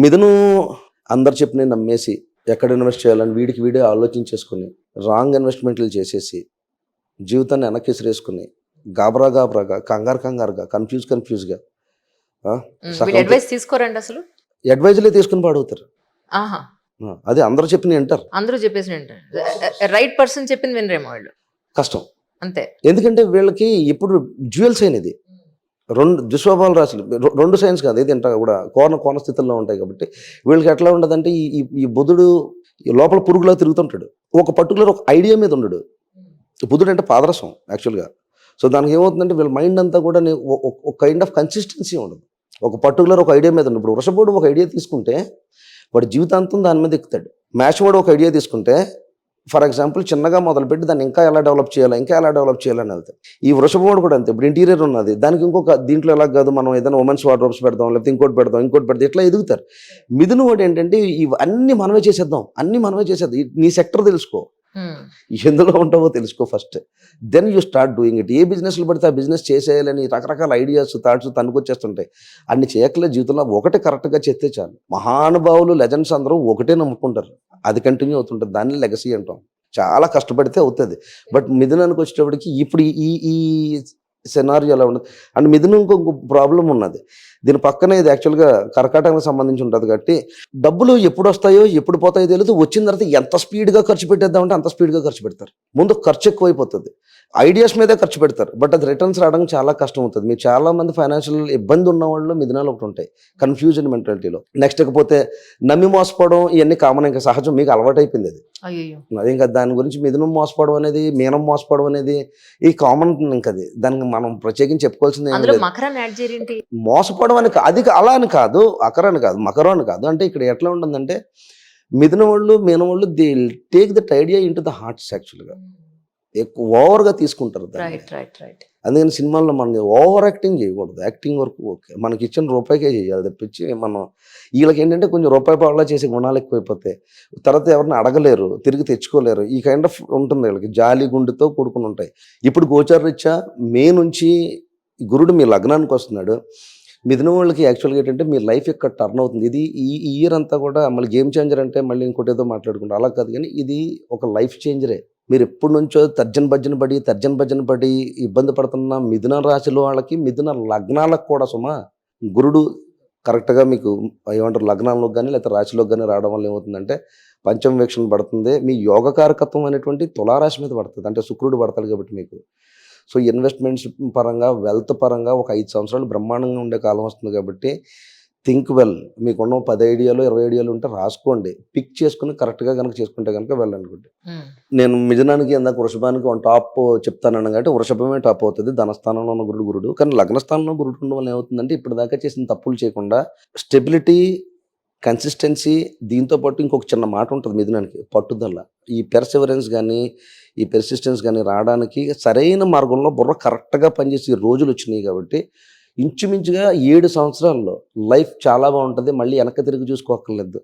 మిథును అందరు చెప్పిన నమ్మేసి ఎక్కడ ఇన్వెస్ట్ చేయాలని వీడికి వీడే ఆలోచించేసుకుని రాంగ్ ఇన్వెస్ట్మెంట్లు చేసేసి జీవితాన్ని వెనక్కి విసిరేసుకుని గాబరాగా కంగారుగా కన్ఫ్యూజ్గా అడ్వైస్ తీసుకోరండి అసలు. అడ్వైజులే తీసుకుని పాడవుతారు. అది అందరూ చెప్పిన వింటారు. అందరూ చెప్పేసి రైట్ పర్సన్ చెప్పింది వినరేమో వాళ్ళు. కష్టం అంతే. ఎందుకంటే వీళ్ళకి ఇప్పుడు జ్యువెల్స్ అయినది రెండు దుష్ప్రభావాలు రాశులు, రెండు సైన్స్ కాదు ఇది ఇంట కూడా కోన స్థితుల్లో ఉంటాయి కాబట్టి వీళ్ళకి ఎట్లా ఉండదంటే ఈ బుధుడు లోపల పురుగులా తిరుగుతుంటాడు. ఒక పర్టికులర్ ఒక ఐడియా మీద ఉండడు. బుధుడు అంటే పాదరసం యాక్చువల్గా. సో దానికి ఏమవుతుందంటే వీళ్ళ మైండ్ అంతా కూడా ఒక కైండ్ ఆఫ్ కన్సిస్టెన్సీ ఉండదు. ఒక పర్టికులర్ ఒక ఐడియా మీద ఉండదు. ఇప్పుడు వృషభుడు ఒక ఐడియా తీసుకుంటే వాడు జీవితాంతం దాని మీద ఎక్కుతాడు. మ్యాచ్ వాడు ఒక ఐడియా తీసుకుంటే ఫర్ ఎగ్జాంపుల్ చిన్నగా మొదలుపెట్టి దాన్ని ఇంకా ఎలా డెవలప్ చేయాలని వెళ్తాయి. ఈ వృషభుడు కూడా అంతే. ఇప్పుడు ఇంటీరియర్ ఉన్నది, దానికి ఇంకొక దీంట్లో ఎలా కాదు మనం ఏదైనా ఉమెన్స్ వార్డ్రోబ్స్ పెడదాం, లేకపోతే ఇంకోటి పెడదాం ఇట్లా ఎదుగుతారు. మిథున వాడు ఏంటంటే ఇవన్నీ మనమే చేసేద్దాం, నీ సెక్టర్ తెలుసుకో, ఎందులో ఉంటావో తెలుసుకో first, then you start doing it. ఏ బిజినెస్లు పడితే ఆ బిజినెస్ చేసేయాలని రకరకాల ఐడియాస్ థాట్స్ తనుకొచ్చేస్తుంటాయి. అన్ని చేయకలే జీవితంలో ఒకటే కరెక్ట్గా చేస్తే చాలు. మహానుభావులు లెజెండ్స్ అందరూ ఒకటే నమ్ముకుంటారు, అది కంటిన్యూ అవుతుంటుంది, దాన్ని లెగసీ అంటాం. చాలా కష్టపడితే అవుతుంది. బట్ మిథునానికి వచ్చేటప్పటికి ఇప్పుడు ఈ సెనారియో ఎలా ఉండదు. అండ్ మిథున ఇంకొక ప్రాబ్లం ఉన్నది. దీని పక్కనే ఇది యాక్చువల్గా కర్కాటకానికి సంబంధించి ఉంటుంది కాబట్టి డబ్బులు ఎప్పుడు వస్తాయో ఎప్పుడు పోతాయో తెలియదు. వచ్చిన తర్వాత ఎంత స్పీడ్గా ఖర్చు పెట్టేద్దామంటే అంత స్పీడ్గా ఖర్చు పెడతారు. ముందు ఖర్చు ఎక్కువైపోతుంది, ఐడియాస్ మీదే ఖర్చు పెడతారు, బట్ అది రిటర్న్స్ రావడం చాలా కష్టం అవుతుంది. మీరు చాలా మంది ఫైనాన్షియల్ ఇబ్బంది ఉన్న వాళ్ళు మిథునాలు ఒకటి ఉంటాయి, కన్ఫ్యూజన్ మెంటాలిటీలో. నెక్స్ట్ ఇకపోతే నమ్మి మోసపోవడం, ఇవన్నీ కామన్, ఇంకా సహజం, మీకు అలవాటు అయిపోయింది అది. ఇంకా దాని గురించి మిథునం మోసపోవడం అనేది, మీనం మోసపోవడం అనేది ఈ కామన్. ఇంకా అది దానికి మనం ప్రత్యేకించి చెప్పుకోవాల్సింది మోసపోవడం అని అది అలా అని కాదు, అకరాని కాదు, మకరం అని కాదు. అంటే ఇక్కడ ఎట్లా ఉంటుందంటే మిథున వాళ్ళు మీనం వాళ్ళు they take that idea in to the hearts. యాక్చువల్గా ఎక్కువ ఓవర్గా తీసుకుంటారు. అందుకని సినిమాల్లో మనం ఓవర్ యాక్టింగ్ చేయకూడదు. యాక్టింగ్ వరకు ఓకే, మనకి ఇచ్చిన రూపాయికే చేయాలి తప్పించి మనం వీళ్ళకి ఏంటంటే కొంచెం రూపాయి పావులా చేసే గుణాలు ఎక్కువైపోతాయి. తర్వాత ఎవరిని అడగలేరు, తిరిగి తెచ్చుకోలేరు. ఈ కైండ్ ఆఫ్ ఉంటుంది వీళ్ళకి, జాలి గుండెతో కూడుకుని ఉంటాయి. ఇప్పుడు గోచారరీత్యా మే నుంచి గురుడు మీ లగ్నానికి వస్తున్నాడు. మిథున వాళ్ళకి యాక్చువల్గా ఏంటంటే మీ లైఫ్ ఇక్కడ టర్న్ అవుతుంది. ఇది ఈ ఇయర్ అంతా కూడా మళ్ళీ గేమ్ చేంజర్ అంటే మళ్ళీ ఇంకోటి ఏదో మాట్లాడుకుంటారు, అలా కాదు. కానీ ఇది ఒక లైఫ్ చేంజరే. మీరు ఎప్పటి నుంచో తర్జన భజన పడి ఇబ్బంది పడుతున్న మిథున రాశిలో వాళ్ళకి, మిథున లగ్నాలకు కూడా సుమా గురుడు కరెక్ట్గా మీకు ఏమంటారు లగ్నాల్లోకి కానీ లేకపోతే రాశిలోకి కానీ రావడం వల్ల ఏమవుతుందంటే పంచమ వీక్షణ పడుతుంది. మీ యోగకారకత్వం అనేటువంటి తులారాశి మీద పడుతుంది, అంటే శుక్రుడు పడతాడు కాబట్టి మీకు. సో ఇన్వెస్ట్మెంట్స్ పరంగా, వెల్త్ పరంగా ఒక 5 సంవత్సరాలు బ్రహ్మాండంగా ఉండే కాలం వస్తుంది కాబట్టి థింక్ వెల్. మీకున్న 10 ఐడియాలు 20 ఐడియాలు ఉంటే రాసుకోండి, పిక్ చేసుకుని కరెక్ట్గా కనుక చేసుకుంటే కనుక వెళ్ళనుకోండి. నేను మిథునానికి ఇందాక వృషభానికి టాప్ చెప్తానన్నా కాబట్టి వృషభమే టాప్ అవుతుంది, ధనస్థానంలో ఉన్న గురుడు. కానీ లగ్నస్థానంలో గురుడు ఉండడం వల్ల ఏమవుతుందంటే ఇప్పుడు దాకా చేసిన తప్పులు చేయకుండా స్టెబిలిటీ, కన్సిస్టెన్సీ, దీంతో పాటు ఇంకొక చిన్న మాట ఉంటుంది మిథునానికి, పట్టుదల. ఈ పెర్సివరెన్స్ కానీ ఈ పెర్సిస్టెన్స్ కానీ రావడానికి సరైన మార్గంలో బుర్ర కరెక్ట్గా పనిచేసే రోజులు వచ్చినాయి కాబట్టి ఇంచుమించుగా 7 సంవత్సరాల్లో లైఫ్ చాలా బాగుంటుంది. మళ్ళీ వెనక్కి తిరిగి చూసుకోక్కర్లేదు.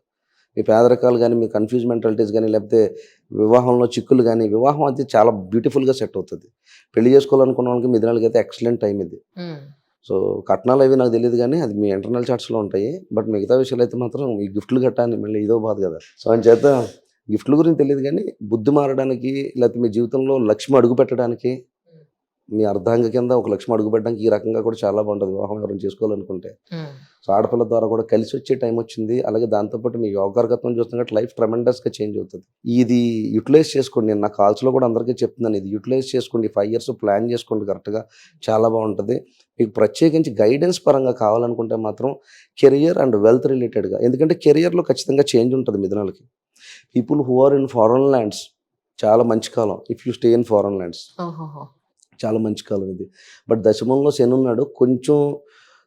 మీ పేదరికాలు కానీ, మీ కన్ఫ్యూజ్ మెంటాలిటీస్ కానీ, లేకపోతే వివాహంలో చిక్కులు కానీ, వివాహం అయితే చాలా బ్యూటిఫుల్గా సెట్ అవుతుంది. పెళ్లి చేసుకోవాలనుకున్న వాళ్ళకి మిథునాలకి అయితే ఎక్సలెంట్ టైం ఇది. సో కట్నాలు అవి నాకు తెలియదు కానీ అది మీ ఇంటర్నల్ చార్ట్స్లో ఉంటాయి. బట్ మిగతా విషయాలు అయితే మాత్రం ఈ గిఫ్ట్లు కట్టాలి మళ్ళీ ఇదో బాధ కదా. సో అని చేత గిఫ్ట్ల గురించి తెలియదు కానీ బుద్ధి మారడానికి, లేకపోతే మీ జీవితంలో లక్ష్యం అడుగు పెట్టడానికి, మీ అర్ధాంగ కింద ఒక లక్ష్యం అడుగు పెట్టడానికి ఈ రకంగా కూడా చాలా బాగుంటుంది వివాహం ఎవరైనా చేసుకోవాలనుకుంటే. సో ఆడపిల్ల ద్వారా కూడా కలిసి వచ్చే టైం వచ్చింది. అలాగే దాంతోపాటు మీ యోగార్గత్వం చూస్తున్నట్టు లైఫ్ ట్రెమెండస్గా చేంజ్ అవుతుంది. ఇది యూటిలైజ్ చేసుకోండి. నేను నా కాల్స్లో కూడా అందరికీ చెప్తున్నాను, ఇది యూటిలైజ్ చేసుకోండి. 5 years ప్లాన్ చేసుకోండి కరెక్ట్గా, చాలా బాగుంటుంది. మీకు ప్రత్యేకించి గైడెన్స్ పరంగా కావాలనుకుంటే మాత్రం కెరియర్ అండ్ వెల్త్ రిలేటెడ్గా, ఎందుకంటే కెరియర్లో ఖచ్చితంగా చేంజ్ ఉంటుంది మిథునాలకి. People who are in foreign lands చాలా మంచి కాలం. If you stay in foreign lands చాలా మంచి కాలం ఇది. బట్ దశమంలో శని ఉన్నాడు. కొంచెం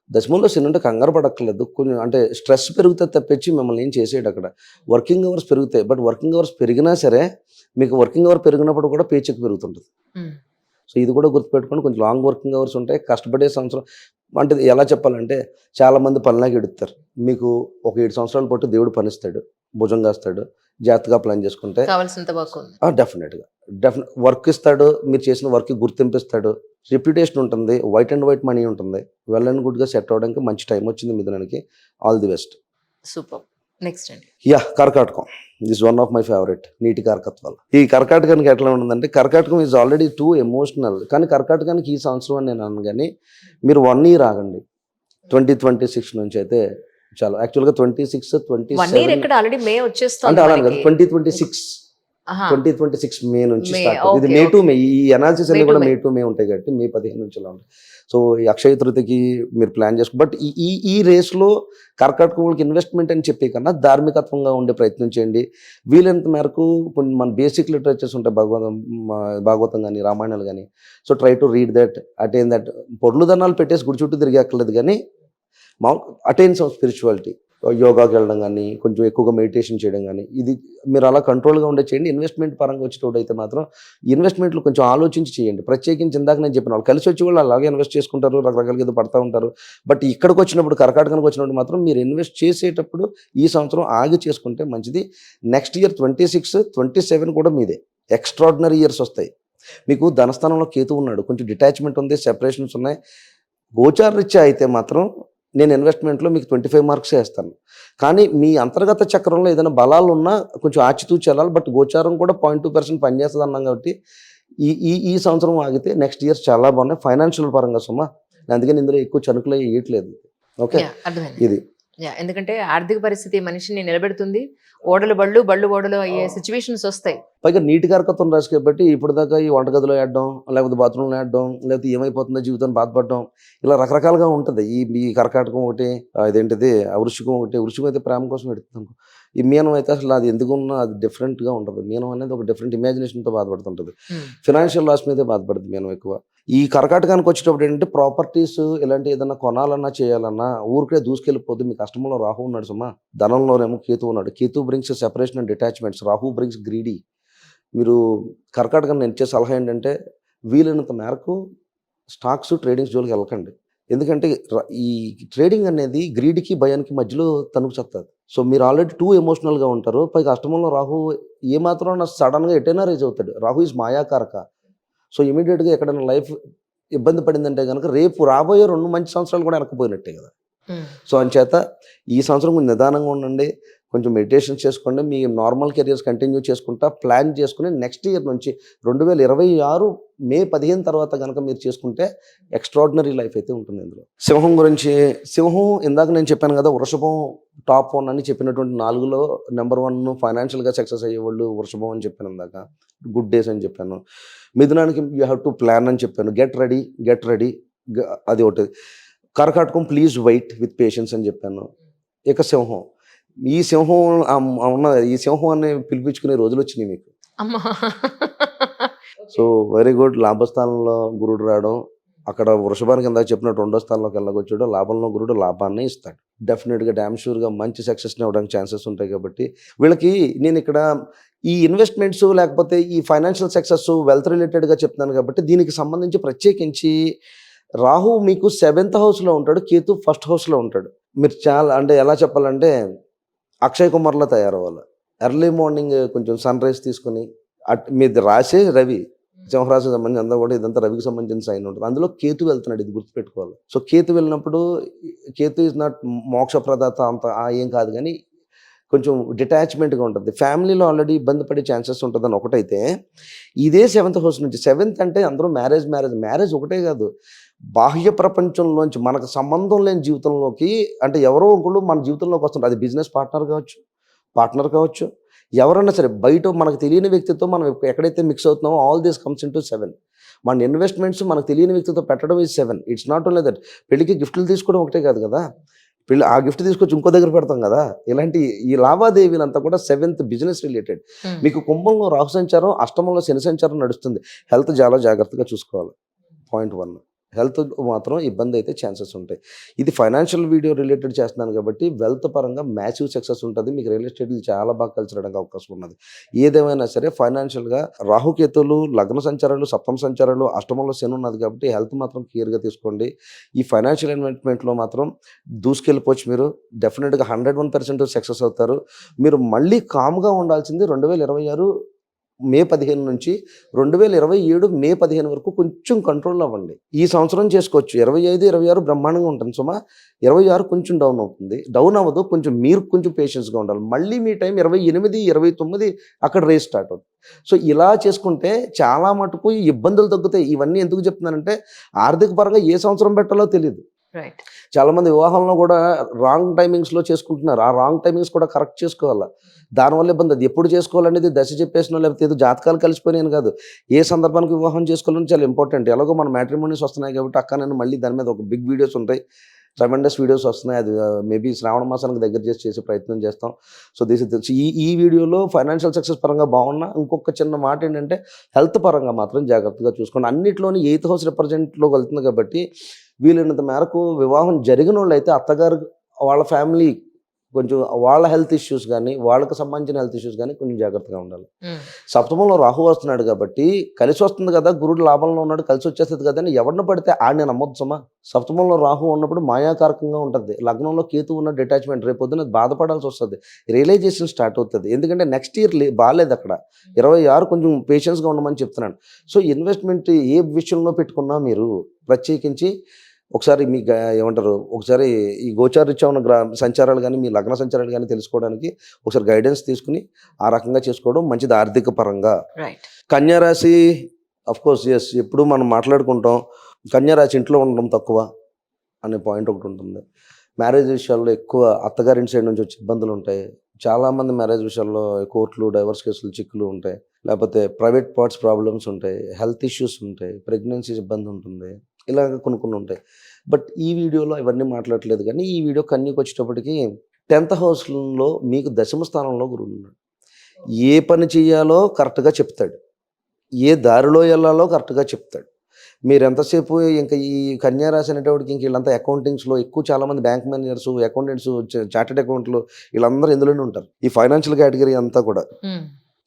దశమంలో శని అంటే కంగారు పడక్కర్లేదు, కొంచెం అంటే స్ట్రెస్ పెరుగుతుంది తప్పించి మిమ్మల్ని ఏం చేసేయడు. అక్కడ వర్కింగ్ అవర్స్ పెరుగుతాయి, బట్ వర్కింగ్ అవర్స్ పెరిగినా సరే మీకు వర్కింగ్ అవర్ పెరిగినప్పుడు కూడా పే చెక్ పెరుగుతుంటుంది. సో ఇది కూడా గుర్తుపెట్టుకొని కొంచెం లాంగ్ వర్కింగ్ అవర్స్ ఉంటాయి. కష్టపడే సంవత్సరం అంటే ఎలా చెప్పాలంటే చాలామంది పనిలాగా ఎడుతారు. మీకు ఒక 7 సంవత్సరాల పాటు దేవుడు పనిస్తాడు, భుజం కాస్తాడు, జాగ్రత్తగా ప్లాన్ చేసుకుంటే డెఫినెట్గా వర్క్ ఇస్తాడు. మీరు చేసిన వర్క్ గుర్తింపిస్తాడు, రెప్యుటేషన్ ఉంటుంది, వైట్ అండ్ వైట్ మనీ ఉంటుంది. వెల్ అండ్ గుడ్గా సెట్ అవ్వడానికి మంచి టైం వచ్చింది మిథునానికి. All the best. Super. Next అండి. యా, కర్కాటకం this one of my favourite. నీటి కరకత్వాలు. ఈ కర్కాటకానికి ఎట్లా ఉంటుందంటే, కర్కాటకం ఈజ్ ఆల్రెడీ టూ ఎమోషనల్. కానీ కర్కాటకానికి ఈ సంవత్సరం అని నేను అన్నాను, కానీ మీరు 1 year ఆగండి. 2026 నుంచి అయితే చాలా యాక్చువల్గా 26, 1 year 27 ఎక్కడ ఆల్రెడీ మే అంటే వచ్చేస్తుంది అలా కదా, మనకి. 2026 ఆహా. 2026 మే నుంచి మే, స్టార్ట్ అవుతుంది. ఇది okay, మే టు okay. మే. ఈ అనాలిసిస్ అన్ని May to కూడా May. మే టు మే ఉంటాయి కాబట్టి మే 15 నుంచి ఇలా ఉంటాయి. సో ఈ అక్షయ తృతీయకి మీరు ప్లాన్ చేసుకో. బట్ ఈ రేస్లో కర్కాటకంకి ఇన్వెస్ట్మెంట్ అని చెప్పే కన్నా ధార్మికత్వంగా ఉండే ప్రయత్నం చేయండి. వీలైనంత మేరకు కొన్ని మన బేసిక్ లిటరేచర్స్ ఉంటాయి, భాగవతం కానీ రామాయణాలు కానీ. So try to read that, attain that. పొర్లు దన్నాలు పెట్టేసి గుడి చుట్టూ తిరిగి అక్కర్లేదు, కానీ అటైన్ సమ్ స్పిరిచువాలిటీ. యోగాకి వెళ్ళడం కానీ, కొంచెం ఎక్కువగా మెడిటేషన్ చేయడం కానీ, ఇది మీరు అలా కంట్రోల్గా ఉండే చేయండి. ఇన్వెస్ట్మెంట్ పరంగా వచ్చేటోడు అయితే మాత్రం ఇన్వెస్ట్మెంట్లు కొంచెం ఆలోచించి చేయండి. ప్రత్యేకించి ఇందాక నేను చెప్పిన వాళ్ళు కలిసి వచ్చి వాళ్ళు అలాగే ఇన్వెస్ట్ చేసుకుంటారు, రకరకాలుగా ఏదో పడతా ఉంటారు. బట్ ఇక్కడికి వచ్చినప్పుడు, కర్కాటకానికి వచ్చినప్పుడు మాత్రం మీరు ఇన్వెస్ట్ చేసేటప్పుడు ఈ సంవత్సరం ఆగి చేసుకుంటే మంచిది. నెక్స్ట్ ఇయర్ 26, 27 కూడా మీదే. ఎక్స్ట్రాడినరీ ఇయర్స్ వస్తాయి. మీకు ధనస్థానంలో కేతు ఉన్నాడు, కొంచెం డిటాచ్మెంట్ ఉంది, సెపరేషన్స్ ఉన్నాయి. గోచారరీత్యా అయితే మాత్రం నేను ఇన్వెస్ట్మెంట్లో మీకు 25 మార్క్స్ వేస్తాను. కానీ మీ అంతర్గత చక్రంలో ఏదైనా బలాలు ఉన్నా కొంచెం ఆచితూచి వెళ్ళాలి. బట్ గోచారం కూడా 0.2% పనిచేస్తుంది అన్నాం కాబట్టి ఈ సంవత్సరం ఆగితే నెక్స్ట్ ఇయర్స్ చాలా బాగున్నాయి ఫైనాన్షియల్ పరంగా. సుమా, అందుకని ఇందులో ఎక్కువ చనుకులు వేయట్లేదు. ఓకే, Yeah, అర్థమైంది. ఇది ఎందుకంటే ఆర్థిక పరిస్థితి మనిషిని నిలబెడుతుంది. ఓడలు బళ్ళు, బళ్ళు ఓడలు అయ్యే సిచ్యువేషన్స్ వస్తాయి. పైగా నీటి కరకత్వం రాసి కాబట్టి ఇప్పుడు దాకా ఈ వంటగదిలో వేయడం, లేకపోతే బాత్రూంలో వేయడం, లేకపోతే ఏమైపోతుందో జీవితాన్ని బాధపడడం, ఇలా రకరకాలుగా ఉంటుంది. ఈ కర్కాటకం ఒకటి, ఇదేంటిది వృశ్చికం ఒకటి. వృశ్చికం అయితే ప్రేమ కోసం పెడుతుంది. ఈ మీనం అయితే అసలు అది ఎందుకున్నా అది డిఫరెంట్గా ఉంటుంది. మీనం అనేది ఒక డిఫరెంట్ ఇమాజినేషన్తో బాధపడుతుంటుంది. ఫినాన్షియల్ లాస్ మీదే బాధపడుతుంది మీనం ఎక్కువ. ఈ కర్కాటకానికి వచ్చేటప్పుడు ఏంటంటే, ప్రాపర్టీస్ ఇలాంటి ఏదైనా కొనాలన్నా చేయాలన్నా ఊరికే దూసుకెళ్ళిపోద్దు. మీ కష్టంలో రాహు ఉన్నాడు సుమా, ధనంలోనేమో కేతు ఉన్నాడు. Ketu brings separation and detachments, Rahu brings greedy. మీరు కర్కాటకం నేను ఇచ్చే సలహా ఏంటంటే, వీలైనంత మేరకు స్టాక్స్ ట్రేడింగ్స్ జోలికి వెళ్ళకండి. ఎందుకంటే ఈ ట్రేడింగ్ అనేది గ్రీడ్కి భయానికి మధ్యలో తనుకు చెప్తుంది. సో మీరు ఆల్రెడీ టూ ఎమోషనల్గా ఉంటారు. పైగా అష్టమంలో రాహు ఏమాత్రం సడన్గా ఎటైనా రేజ్ అవుతాడు. రాహు ఈజ్ మాయాకారక. సో ఇమీడియట్గా ఎక్కడైనా లైఫ్ ఇబ్బంది పడిందంటే కనుక రేపు రాబోయే 2 మంచి సంవత్సరాలు కూడా వెనకపోయినట్టే కదా. సో అంచేత ఈ సంవత్సరం కొంచెం నిదానంగా ఉండండి, కొంచెం మెడిటేషన్ చేసుకోండి. మీ నార్మల్ కెరియర్స్ కంటిన్యూ చేసుకుంటా ప్లాన్ చేసుకుని నెక్స్ట్ ఇయర్ నుంచి 2026 మే 15 తర్వాత కనుక మీరు చేసుకుంటే ఎక్స్ట్రాడినరీ లైఫ్ అయితే ఉంటుంది. ఇందులో సింహం గురించి, సింహం ఇందాక నేను చెప్పాను కదా, వృషభం టాప్ 1 అని చెప్పినటువంటి 4లో నెంబర్ 1 ఫైనాన్షియల్గా సక్సెస్ అయ్యేవాళ్ళు వృషభం అని చెప్పాను ఇందాక. గుడ్ డేస్ అని చెప్పాను. మిథునానికి యూ హ్యావ్ టు ప్లాన్ అని చెప్పాను. గెట్ రెడీ అది ఒకటి. కర్కాటకం ప్లీజ్ వెయిట్ విత్ పేషెన్స్ అని చెప్పాను. ఇక సింహం, ఈ సింహం ఈ సింహం అని పిలిపించుకునే రోజులు వచ్చినాయి మీకు. అమ్మా. So very good. లాభస్థానంలో గురుడు రావడం, అక్కడ వృషభానికి ఇందాక చెప్పినట్టు 2వ స్థానంలోకి వెళ్ళగొచ్చాడు. లాభంలో గురుడు లాభాన్ని ఇస్తాడు. డెఫినెట్గా డ్యామ్ షూర్గా మంచి సక్సెస్ని ఇవ్వడానికి ఛాన్సెస్ ఉంటాయి. కాబట్టి వీళ్ళకి నేను ఇక్కడ ఈ ఇన్వెస్ట్మెంట్స్ లేకపోతే ఈ ఫైనాన్షియల్ సక్సెస్ వెల్త్ రిలేటెడ్గా చెప్తున్నాను కాబట్టి దీనికి సంబంధించి ప్రత్యేకించి రాహు మీకు 7th హౌస్లో ఉంటాడు, కేతు 1st హౌస్లో ఉంటాడు. మీరు చాలా అంటే ఎలా చెప్పాలంటే అక్షయ్ కుమార్లో తయారవ్వాలి. ఎర్లీ మార్నింగ్ కొంచెం సన్ రైజ్ తీసుకుని మీది రాసే రవి, సింహరాశికి సంబంధించి అంతా కూడా ఇదంతా రవికి సంబంధించిన సైన్ ఉంటుంది. అందులో కేతు వెళ్తున్నాడు, ఇది గుర్తుపెట్టుకోవాలి. సో కేతు వెళ్ళినప్పుడు కేతు ఈజ్ నాట్ మోక్షప్రదాత అంత ఏం కాదు, కానీ కొంచెం డిటాచ్మెంట్గా ఉంటుంది. ఫ్యామిలీలో ఆల్రెడీ ఇబ్బంది పడే ఛాన్సెస్ ఉంటుందని ఒకటైతే, ఇదే 7th హౌస్ నుంచి 7th అంటే అందరూ మ్యారేజ్ ఒకటే కాదు, బాహ్య ప్రపంచంలోంచి మనకు సంబంధం లేని జీవితంలోకి అంటే ఎవరో ఒకళ్ళు మన జీవితంలోకి వస్తుంటారు. అది బిజినెస్ పార్ట్నర్ కావచ్చు, ఎవరన్నా సరే బయట మనకు తెలియని వ్యక్తితో మనం ఎక్కడైతే మిక్స్ అవుతున్నామో all this comes into 7. మన ఇన్వెస్ట్మెంట్స్ మనకు తెలియని వ్యక్తితో పెట్టడం is 7. It's not only that. పెళ్ళికి గిఫ్ట్లు తీసుకోవడం ఒకటే కాదు కదా, ఆ గిఫ్ట్ తీసుకొచ్చి ఇంకో దగ్గర పెడతాం కదా. ఇలాంటి ఈ లావాదేవీలంతా కూడా 7th బిజినెస్ రిలేటెడ్. మీకు కుంభంలో రాహు సంచారం, అష్టమంలో శని సంచారం నడుస్తుంది. హెల్త్ చాలా జాగ్రత్తగా చూసుకోవాలి. పాయింట్ 1. హెల్త్ మాత్రం ఇబ్బంది అయితే ఛాన్సెస్ ఉంటాయి. ఇది ఫైనాన్షియల్ వీడియో రిలేటెడ్ చేస్తున్నాను కాబట్టి వెల్త్ పరంగా మ్యాసివ్ సక్సెస్ ఉంటుంది. మీకు రియల్ ఎస్టేట్లు చాలా బాగా కలిసి రావడానికి అవకాశం ఉన్నది. ఏదేమైనా సరే ఫైనాన్షియల్గా రాహుకేతులు, లగ్న సంచారాలు, సప్తమ సంచారాలు, అష్టమంలో శని ఉన్నది కాబట్టి హెల్త్ మాత్రం క్లియర్గా తీసుకోండి. ఈ ఫైనాన్షియల్ ఇన్వెస్ట్మెంట్లో మాత్రం దూసుకెళ్ళిపోవచ్చు. మీరు డెఫినెట్గా 101% సక్సెస్ అవుతారు. మీరు మళ్ళీ కామ్గా ఉండాల్సింది 2026 మే 15 నుంచి 2027 మే 15 వరకు కొంచెం కంట్రోల్ అవ్వండి. ఈ సంవత్సరం చేసుకోవచ్చు. 25, 26 బ్రహ్మాండంగా ఉంటుంది సుమా. 26 కొంచెం డౌన్ అవుతుంది. డౌన్ అవ్వదు. కొంచెం మీరు కొంచెం పేషెన్స్‌గా ఉండాలి. మళ్ళీ మీ టైం 28, 29 అక్కడ రేస్ స్టార్ట్ అవుతుంది. సో, ఇలా చేసుకుంటే చాలా మటుకు ఈ ఇబ్బందులు తగ్గుతాయి. ఇవన్నీ ఎందుకు చెప్తున్నానంటే ఆర్థిక పరంగా ఏ సంవత్సరం పెట్టాలో తెలీదు. రైట్. చాలామంది వివాహంలో కూడా రాంగ్ టైమింగ్స్‌లో చేసుకుంటున్నారు. ఆ రాంగ్ టైమింగ్స్ కూడా కరెక్ట్ చేసుకోవాలా. దానివల్ల ఇబ్బంది. అది ఎప్పుడు చేసుకోవాలనేది దశ చెప్పేసినో లేకపోతే ఏదో జాతకాలు కలిసిపోయినాయని కాదు. ఏ సందర్భానికి వివాహం చేసుకోవాలని చాలా ఇంపార్టెంట్. ఎలాగో మన మ్యాట్రిమోనీస్ వస్తున్నాయి కాబట్టి అక్క నేను మళ్ళీ దాని మీద ఒక బిగ్ వీడియోస్ ఉంటాయి. ట్రెమెండస్ వీడియోస్ వస్తున్నాయి. అది మేబీ శ్రావణ మాసానికి దగ్గర చేసే ప్రయత్నం చేస్తాం. సో, దిస్ ఇస్ ఈ వీడియోలో ఫైనాన్షియల్ సక్సెస్ పరంగా బాగున్నా ఇంకొక చిన్న మాట ఏంటంటే హెల్త్ పరంగా మాత్రం జాగ్రత్తగా చూసుకోండి. అన్నిట్లోని 8th హౌస్ రిప్రజెంట్‌లోకి వెళ్తుంది కాబట్టి వీలైనంత మేరకు వివాహం జరిగినోళ్ళైతే అత్తగారు వాళ్ళ ఫ్యామిలీ కొంచెం వాళ్ళ హెల్త్ ఇష్యూస్ గానీ, వాళ్ళకి సంబంధించిన హెల్త్ ఇష్యూస్ గానీ కొంచెం జాగ్రత్తగా ఉండాలి. సప్తమంలో రాహు వస్తున్నాడు కాబట్టి కలిసి వస్తుంది కదా, గురుడు లాభంలో ఉన్నాడు కలిసి వచ్చేస్తుంది కదా అని ఎవరిని పడితే ఆడిని నమ్మొద్దు సుమా. సప్తమంలో రాహు ఉన్నప్పుడు మాయాకారకంగా ఉంటుంది. లగ్నంలో కేతు ఉన్న డిటాచ్మెంట్ రేపొద్దున బాధపడాల్సి వస్తుంది. రియలైజేషన్ స్టార్ట్ అవుతుంది. ఎందుకంటే నెక్స్ట్ ఇయర్ బాగాలేదు అక్కడ. 26 కొంచెం పేషెన్స్గా ఉండమని చెప్తున్నాను. సో, ఇన్వెస్ట్మెంట్ ఏ విషయంలో పెట్టుకున్నా మీరు ప్రత్యేకించి ఒకసారి మీ ఏమంటారు ఒకసారి ఈ గోచారరీత్యా ఉన్న సంచారాలు కానీ మీ లగ్న సంచారాలు కానీ తెలుసుకోవడానికి ఒకసారి గైడెన్స్ తీసుకుని ఆ రకంగా చేసుకోవడం మంచిది ఆర్థిక పరంగా. రైట్. కన్యా రాశి కోర్స్ ఎస్ ఎప్పుడు మనం మాట్లాడుకుంటాం. కన్యా రాశి ఇంట్లో ఉండడం తక్కువ అనే పాయింట్ ఒకటి ఉంటుంది. మ్యారేజ్ విషయాల్లో ఎక్కువ అత్తగారింటి సైడ్ నుంచి వచ్చే ఇబ్బందులు ఉంటాయి. చాలామంది మ్యారేజ్ విషయాల్లో కోర్టులు డైవర్స్ కేసులు చిక్కులు ఉంటాయి. లేకపోతే ప్రైవేట్ పార్ట్స్ ప్రాబ్లమ్స్ ఉంటాయి. హెల్త్ ఇష్యూస్ ఉంటాయి. ప్రెగ్నెన్సీ ఇబ్బంది ఉంటుంది. ఇలాగ కొన్ని ఉంటాయి. బట్ ఈ వీడియోలో ఇవన్నీ మాట్లాడట్లేదు కానీ ఈ వీడియో కన్యకు వచ్చేటప్పటికి 10th హౌస్లో మీకు దశమ స్థానంలో గురువు ఉన్నాడు. ఏ పని చేయాలో కరెక్ట్గా చెప్తాడు. ఏ దారిలో వెళ్ళాలో కరెక్ట్గా చెప్తాడు. మీరు ఎంతసేపు ఇంకా ఈ కన్యా రాశి అనేటప్పటికి ఇంక వీళ్ళంతా అకౌంటింగ్స్లో ఎక్కువ చాలామంది బ్యాంక్ మేనేజర్స్, అకౌంటెంట్స్, చార్టెడ్ అకౌంట్లు వీళ్ళందరూ ఇందులోనే ఉంటారు. ఈ ఫైనాన్షియల్ కేటగిరీ అంతా కూడా.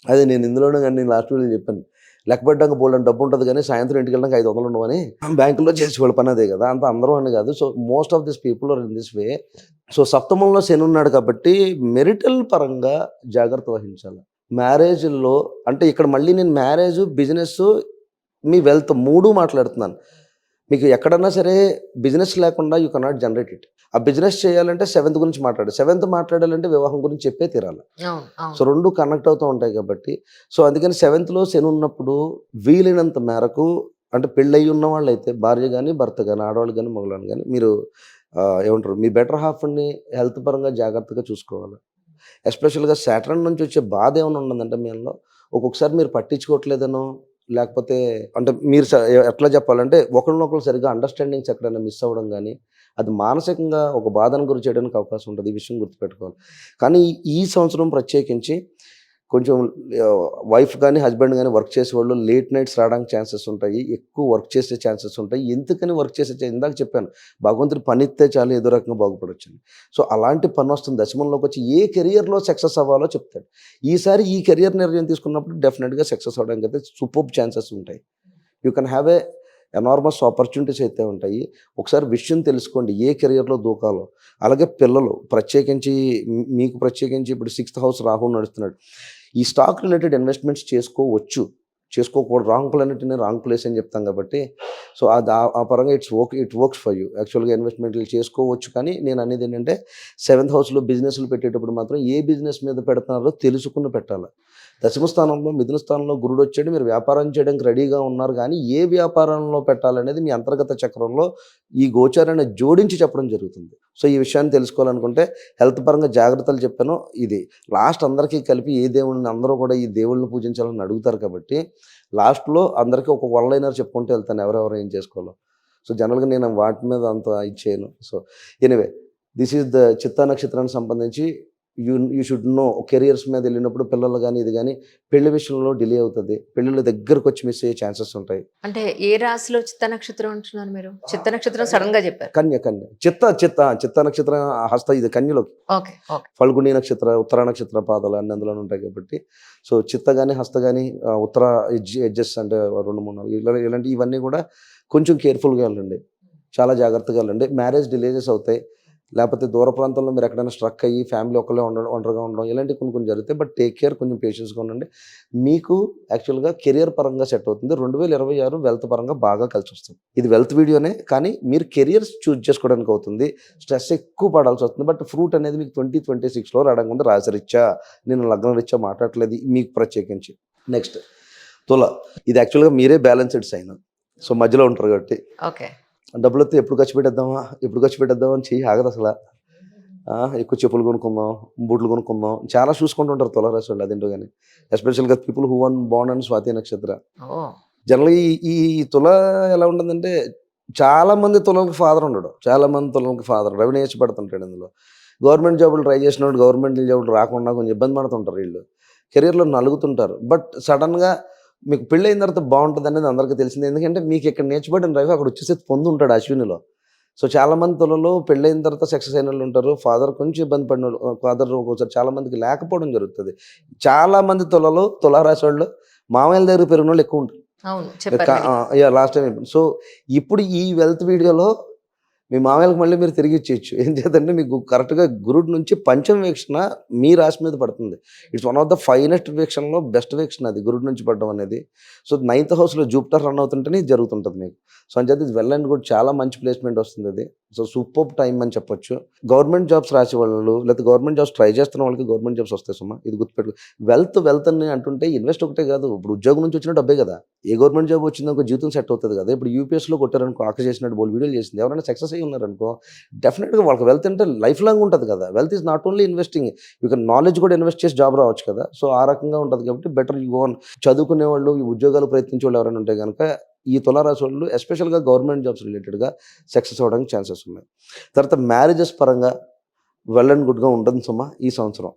అదే నేను ఇందులోనే కానీ నేను లాస్ట్ వీడియో చెప్పాను. లెక్కపెట్టడానికి బోల్డని డబ్బు ఉంటుంది కానీ సాయంత్రం ఇంటికి వెళ్ళడానికి 500 ఉండవని బ్యాంకులో చేసేవాళ్ళు పని అదే కదా. అంత అందరూ అని కాదు. So, most of this people are in this way. So, సప్తమంలో శని ఉన్నాడు కాబట్టి మెరిటల్ పరంగా జాగ్రత్త వహించాలి. మ్యారేజ్లో అంటే ఇక్కడ మళ్ళీ నేను మ్యారేజ్, బిజినెస్, మీ వెల్త్ 3 మాట్లాడుతున్నాను. మీకు ఎక్కడన్నా సరే బిజినెస్ లేకుండా యూ కెనాట్ జనరేట్ ఇట్. ఆ బిజినెస్ చేయాలంటే 7th గురించి మాట్లాడాలి. 7th మాట్లాడాలంటే వివాహం గురించి చెప్పే తీరాలి. సో, 2 కనెక్ట్ అవుతూ ఉంటాయి కాబట్టి. సో, అందుకని 7thలో శని ఉన్నప్పుడు వీలైనంత మేరకు అంటే పెళ్ళయి ఉన్న వాళ్ళు అయితే భార్య కానీ భర్త కానీ ఆడవాళ్ళు కానీ మగవాళ్ళు కానీ మీరు ఏమంటారు మీ బెటర్ హాఫ్ని హెల్త్ పరంగా జాగ్రత్తగా చూసుకోవాలి. ఎస్పెషల్గా సాటర్న్ నుంచి వచ్చే బాధ ఏమైనా ఉన్నదంటే మీలో ఒక్కొక్కసారి మీరు పట్టించుకోవట్లేదనో లేకపోతే అంటే మీరు ఎట్లా చెప్పాలంటే ఒకరినొకరు సరిగ్గా అండర్స్టాండింగ్స్ ఎక్కడైనా మిస్ అవ్వడం కానీ అది మానసికంగా ఒక బాధను గురి చేయడానికి అవకాశం ఉంటుంది. ఈ విషయం గుర్తుపెట్టుకోవాలి. కానీ ఈ సంవత్సరం ప్రత్యేకించి కొంచెం వైఫ్ కానీ హస్బెండ్ కానీ వర్క్ చేసేవాళ్ళు లేట్ నైట్స్ రావడానికి ఛాన్సెస్ ఉంటాయి. ఎక్కువ వర్క్ చేసే ఛాన్సెస్ ఉంటాయి. ఎందుకని వర్క్ ఇందాక చెప్పాను భగవంతుడు పని ఇస్తే చాలు ఏదో రకంగా బాగుపడొచ్చు. సో, అలాంటి పని వస్తుంది. దశమంలోకి వచ్చి ఏ కెరియర్లో సక్సెస్ అవ్వాలో చెప్తాడు. ఈసారి ఈ కెరియర్ నిర్ణయం తీసుకున్నప్పుడు డెఫినెట్గా సక్సెస్ అవ్వడానికి అయితే సూపర్ ఛాన్సెస్ ఉంటాయి. You can have a enormous opportunities అయితే ఉంటాయి. ఒకసారి విషయం తెలుసుకోండి ఏ కెరియర్లో దూకాలో. అలాగే పిల్లలు ప్రత్యేకించి మీకు ప్రత్యేకించి ఇప్పుడు 6th హౌస్ రాహు నడుస్తున్నాడు. ఈ స్టాక్ రిలేటెడ్ ఇన్వెస్ట్మెంట్స్ చేసుకోవచ్చు, చేసుకోకూడదు. రాంగ్ ప్లానెట్ని రాంగ్ ప్లేస్ అని చెప్తాం కాబట్టి సో, అది ఆ పరంగా ఇట్ వర్క్స్ ఫర్ యూ. యాక్చువల్గా ఇన్వెస్ట్మెంట్లు చేసుకోవచ్చు. కానీ నేను అనేది ఏంటంటే 7th హౌస్లో బిజినెస్లు పెట్టేటప్పుడు మాత్రం ఏ బిజినెస్ మీద పెడుతున్నారో తెలుసుకుని పెట్టాలి. దశమ స్థానంలో మిథున స్థానంలో గురుడు వచ్చాడు. మీరు వ్యాపారం చేయడానికి రెడీగా ఉన్నారు కానీ ఏ వ్యాపారంలో పెట్టాలనేది మీ అంతర్గత చక్రంలో ఈ గోచారాన్ని జోడించి చెప్పడం జరుగుతుంది. సో, ఈ విషయాన్ని తెలుసుకోవాలనుకుంటే హెల్త్ పరంగా జాగ్రత్తలు చెప్పాను. ఇది లాస్ట్ అందరికీ కలిపి ఏ దేవుడిని అందరూ కూడా ఈ దేవుళ్ళని పూజించాలని అడుగుతారు కాబట్టి లాస్ట్లో అందరికీ ఒక వన్లైనర్ చెప్పుకుంటూ వెళ్తాను ఎవరెవరు ఏం చేసుకోవాలో. సో, జనరల్గా నేను వాటి మీద అంత ఇచ్చేయను. So, anyway this is the Chitta నక్షత్రానికి సంబంధించి యూ షుడ్ నో. కెరియర్స్ మీద వెళ్ళినప్పుడు పిల్లలు కానీ ఇది కానీ పెళ్లి విషయంలో డిలే అవుతుంది. పెళ్ళిళ్ళ దగ్గరకు వచ్చి మిస్ అయ్యే ఛాన్సెస్ ఉంటాయి. అంటే ఏ రాశిలో చిత్త నక్షత్రం అంటున్నారు మీరు? చిత్త నక్షత్రం సడన్ గా చెప్పారు. కన్య చిత్త నక్షత్రం హస్త ఇది కన్యలోకి. ఓకే. ఫల్గుని నక్షత్ర ఉత్తర నక్షత్ర పాదాలు అన్ని అందులో ఉంటాయి కాబట్టి సో, చిత్త కానీ హస్త కానీ ఉత్తర ఎడ్జెస్ అంటే 2, 3 ఇలాంటి ఇవన్నీ కూడా కొంచెం కేర్ఫుల్గా వెళ్ళండి. చాలా జాగ్రత్తగా వెళ్ళండి. మ్యారేజ్ డిలేజెస్ అవుతాయి. లేకపోతే దూర ప్రాంతంలో మీరు ఎక్కడైనా స్ట్రక్ అయ్యి ఫ్యామిలీ ఒక్కళ్ళే ఒంటరిగా ఉండడం ఇలాంటివి కొన్ని జరుగుతాయి. బట్ టేక్ కేర్, కొంచెం పేషెన్స్గా ఉండండి. మీకు యాక్చువల్గా కెరియర్ పరంగా సెట్ అవుతుంది. 2026 వెల్త్ పరంగా బాగా కలిసి వస్తుంది. ఇది వెల్త్ వీడియోనే, కానీ మీరు కెరియర్స్ చూజ్ చేసుకోవడానికి అవుతుంది. స్ట్రెస్ ఎక్కువ పడాల్సి వస్తుంది. బట్ ఫ్రూట్ అనేది మీకు 2026లో రావడానికి ముందు రాశిరీత్యా, నేను లగ్నం రీత్యా మాట్లాడట్లేదు, మీకు ప్రత్యేకించి. నెక్స్ట్ తుల, ఇది యాక్చువల్గా మీరే బ్యాలెన్స్డ్ సైన్. సో మధ్యలో ఉంటారు కాబట్టి ఓకే. డబ్బులు వస్తే ఎప్పుడు ఖర్చు పెట్టేద్దామా అని చెయ్యి ఆగదు అసలు. ఎక్కువ చెప్పులు కొనుక్కుందాం, బూట్లు కొనుక్కుందాం, చాలా చూసుకుంటూ ఉంటారు తులారాశి వాళ్ళు. అదేంటో కానీ ఎస్పెషల్గా people who one born and Swati నక్షత్ర. జనరల్గా ఈ తుల ఎలా ఉంటుందంటే, చాలా మంది తులకి ఫాదర్ ఉండడు. చాలా మంది తులకి ఫాదర్ రెవెన్యూ పడుతుంటాడు. అందులో గవర్నమెంట్ జాబులు ట్రై చేసిన గవర్నమెంట్ జాబులు రాకుండా కొంచెం ఇబ్బంది పడుతుంటారు. వీళ్ళు కెరీర్లో నలుగుతుంటారు. బట్ సడన్గా మీకు పెళ్ళి అయిన తర్వాత బాగుంటుంది అనేది అందరికీ తెలిసింది. ఎందుకంటే మీకు ఇక్కడ నేర్చుబడిన డ్రైవ్ అక్కడ వచ్చేసి పొంది ఉంటాడు అశ్వినిలో. సో చాలామంది తులలో పెళ్ళైన తర్వాత సక్సెస్ అయిన వాళ్ళు ఉంటారు. ఫాదర్ కొంచెం ఇబ్బంది పడిన వాళ్ళు, ఫాదర్ ఒక్కోసారి చాలామందికి లేకపోవడం జరుగుతుంది. చాలామంది తులారాశి వాళ్ళు మామయ్యల దగ్గర పెరిగిన వాళ్ళు ఎక్కువ ఉంటారు. Last time. సో ఇప్పుడు ఈ వెల్త్ వీడియోలో మీ మామయ్యలకు మళ్ళీ మీరు తిరిగి ఇచ్చేయచ్చు. ఏం చేద్దంటే మీకు కరెక్ట్గా గురుడు నుంచి పంచమ వీక్షణ మీ రాశి మీద పడుతుంది. It's one of the finest వీక్షణలో బెస్ట్ వీక్షణ అది, గురుడు నుంచి పడడం అనేది. సో 9th హౌస్లో జూపిటర్ రన్ అవుతుంటేనే ఇది జరుగుతుంటుంది మీకు. సో అంచేది ఇది వెల్ అండ్ గుడ్, చాలా మంచి ప్లేస్మెంట్ వస్తుంది అది. సో సూపర్ టైం అని చెప్పొచ్చు. గవర్నమెంట్ జాబ్స్ రాసే వాళ్ళు, లేకపోతే గవర్నమెంట్ జాబ్స్ ట్రై చేస్తున్న వాళ్ళకి గవర్నమెంట్ జాబ్స్ వస్తాయి సుమా, ఇది గుర్తుపెట్టు. వెల్త్ అని అంటుంటే ఇన్వెస్ట్ ఒకటే కాదు. ఇప్పుడు ఉద్యోగం నుంచి వచ్చిన డబ్బే కదా. ఏ గవర్నమెంట్ జాబ్ వచ్చిందనుకో జీవితం సెట్ అవుతుంది కదా. ఇప్పుడు యూపీఎస్లో కొట్టారనుకో, ఆక చేసినట్టు బోల్ వీడియోలు చేసింది, ఎవరైనా సక్సెస్ అయ్యి ఉన్నారనుకో, డెఫినెట్గా వాళ్ళకి వెల్త్ అంటే లైఫ్ లాంగ్ ఉంటుంది కదా. Wealth is not only investing, you can knowledge కూడా ఇన్వెస్ట్ చేసి జాబ్ రావచ్చు కదా. సో ఆ రకంగా ఉంటుంది కాబట్టి బెటర్ యూ గో ఆన్. చదువుకునే వాళ్ళు, ఈ ఉద్యోగాలు ప్రయత్నించే వాళ్ళు ఎవరైనా ఉంటే కనుక ఈ తులారాశి వాళ్ళు ఎస్పెషల్గా గవర్నమెంట్ జాబ్స్ రిలేటెడ్గా సక్సెస్ అవ్వడానికి ఛాన్సెస్ ఉన్నాయి. తర్వాత మ్యారేజెస్ పరంగా వెల్ అండ్ గుడ్గా ఉంటుంది సుమా ఈ సంవత్సరం.